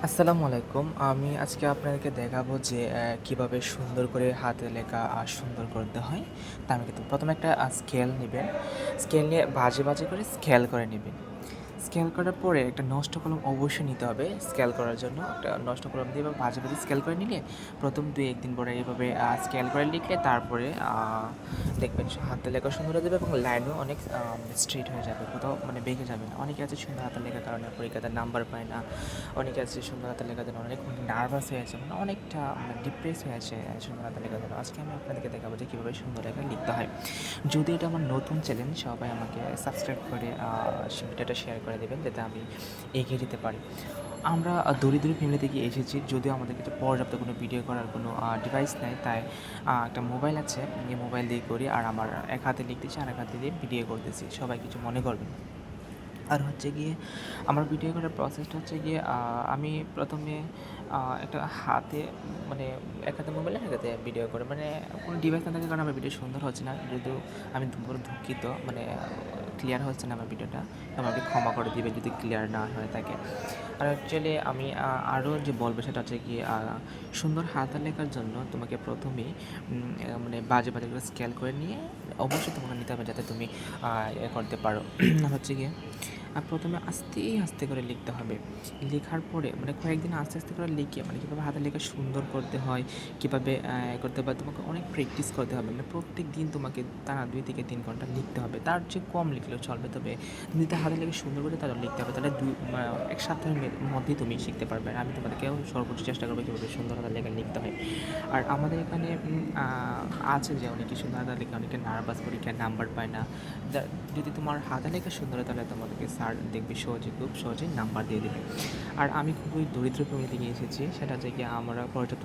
আসসালামু আলাইকুম। আমি আজকে আপনাদেরকে দেখাবো যে কিভাবে সুন্দর করে হাতে লেখা সুন্দর করতে হয়। তা আমি কিন্তু ১ম এ একটা স্কেল নিবেন। স্কেল নিয়ে ভাঁজে করে স্কেল করে নিবেন। স্কেল করার পরে একটা নষ্ট কলম অবশ্যই নিতে হবে স্কেল করার জন্য। একটা নষ্ট কলম দিয়ে এভাবে ভাঁজে স্কেল করে নিলে ১ম ২-১ দিন পরে এভাবে স্কেল করে লিখলে তারপরে দেখবেন হাতের লেখা সুন্দর হয়ে যাবে এবং লাইনও অনেক স্ট্রেইট হয়ে যাবে। কোথাও মানে বেঁকে যাবে না। অনেকে আছে সুন্দর হাতের লেখার কারণে পরীক্ষাতে নাম্বার পায় না। অনেকে আছে সুন্দর হাতের লেখার জন্য অনেক নার্ভাস হয়ে আছে, মানে অনেকটা মানে ডিপ্রেস হয়ে আছে সুন্দর হাতের লেখার জন্য। আজকে আমি আপনাদেরকে দেখাবো যে কীভাবে সুন্দর লেখা লিখতে হয়। যদি এটা আমার নতুন চ্যালেঞ্জ, সবাই আমাকে সাবস্ক্রাইব করে ভিডিওটা শেয়ার করে দেবেন যাতে আমি এগিয়ে যেতে পারি। আমরা দরিদ্র ফ্যামিলি থেকে এসেছি, যদিও আমাদের কাছে পর্যাপ্ত কোনো ভিডিও করার কোনো ডিভাইস নেই, তাই একটা মোবাইল আছে, এই মোবাইল দিয়ে করি। আর আমার এক হাতে লিখতেছি আর এক হাতে দিয়ে ভিডিও করতেছি, সবাই কিছু মনে করবেন না। আর হচ্ছে গিয়ে আমার ভিডিও করার প্রসেসটা হচ্ছে গিয়ে আমি প্রথমে একটা হাতে মানে এক হাতে মোবাইলে এক হাতে ভিডিও করে, মানে কোনো ডিভাইস না থাকার কারণে আমার ভিডিও সুন্দর হচ্ছে না, যদিও আমি পুরো দুঃখিত, মানে ক্লিয়ার হচ্ছে না আমার ভিডিওটা। আমাকে ক্ষমা করে দিবে যদি ক্লিয়ার না হয়ে থাকে। আর অ্যাকচুয়ালি আমি আরও যে বলবো সেটা হচ্ছে কি, সুন্দর হাতের লেখার জন্য তোমাকে প্রথমেই মানে বাজে করে স্কেল করে নিয়ে অবশ্যই তোমাকে নিতে হবে যাতে তুমি করতে পারো। হচ্ছে গিয়ে প্রথমে আস্তে করে লিখতে হবে। লেখার পরে মানে কয়েকদিন আস্তে করে লিখে মানে কীভাবে হাতের লেখা সুন্দর করতে হয়, কীভাবে করতে হয় তোমাকে অনেক প্র্যাকটিস করতে হবে। মানে প্রত্যেক দিন তোমাকে টানা ২ থেকে ৩ ঘন্টা লিখতে হবে। তার চেয়ে কম লিখলেও চলবে, তবে তুমি যদি হাতের লেখা সুন্দর করে তাহলে লিখতে হবে। তাহলে ১ সপ্তাহের মধ্যেই তুমি শিখতে পারবে। আর আমি তোমাদেরকেও সর্বোচ্চ চেষ্টা করবো কীভাবে সুন্দর হাতের লেখা লিখতে হয়। আর আমাদের এখানে আছে যে অনেকে সুন্দর হাতের লেখা, অনেকে নার্ভাস, পরীক্ষায় নাম্বার পায় না। যদি তোমার হাতের লেখা সুন্দর হয় তাহলে তোমাদেরকে স্যার দেখবে খুব সহজেই নাম্বার দিয়ে দেবে। আর আমি খুবই দরিদ্র ফ্যামিলি থেকে এসেছি, সেটা হচ্ছে গিয়ে আমরা পর্যাপ্ত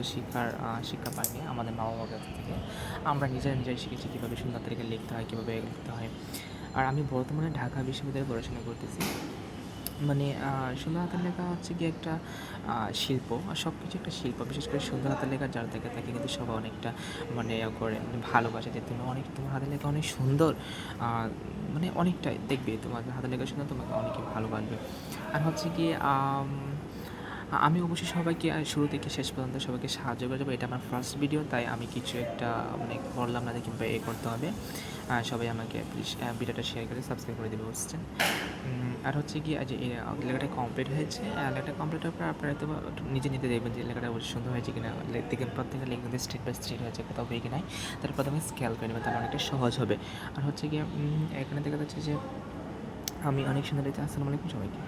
শিক্ষা পাইনি আমাদের মা বাবার কাছ থেকে। আমরা নিজেরাই শিখেছি কীভাবে সুন্দর হাতের লেখা লিখতে হয়, কীভাবে লিখতে হয়। আর আমি বর্তমানে ঢাকা বিশ্ববিদ্যালয়ে পড়াশোনা করতেছি। মানে সুন্দর হাতের লেখা হচ্ছে গিয়ে একটা শিল্প। আর সব কিছু একটা শিল্প। বিশেষ করে সুন্দর হাতের লেখা যারা থাকে তাকে কিন্তু সবাই অনেকটা মানে করে, মানে ভালোবাসে যে তুমি অনেক, তোমার হাতের লেখা অনেক সুন্দর। মানে অনেকটাই দেখবে তোমার হাতের লেখা সুন্দর, তোমাকে অনেকে ভালোবাসবে। আর হচ্ছে গিয়ে আমি অবশ্যই সবাইকে শুরু থেকে শেষ পর্যন্ত সবাইকে সাহায্য করে যাবো। এটা আমার ফার্স্ট ভিডিও, তাই আমি কিছু একটা মানে বললাম না যে কীভাবে করতে হবে। সবাই আমাকে প্লিজ ভিডিওটা শেয়ার করে সাবস্ক্রাইব করে দেবে, বুঝছেন? আর হচ্ছে গিয়ে যে লেখাটা কমপ্লিট হয়েছে। লেখাটা কমপ্লিট হওয়ার পর আপনারা তো নিজে দেখবেন যে লেখাটা সুন্দর হয়েছে কিনা। দেখবেন প্রত্যেকটা লেখা স্টেপ বাই স্টেপ হয়েছে, কোথাও বেঁকে নাই। তারপর প্রথমে স্কেল করে নেবেন, তাহলে অনেকটা সহজ হবে। আর হচ্ছে গিয়ে এখানে দেখা যাচ্ছে যে আমি অনেক সুন্দর লিখছি। আসসালামু আলাইকুম সবাইকে।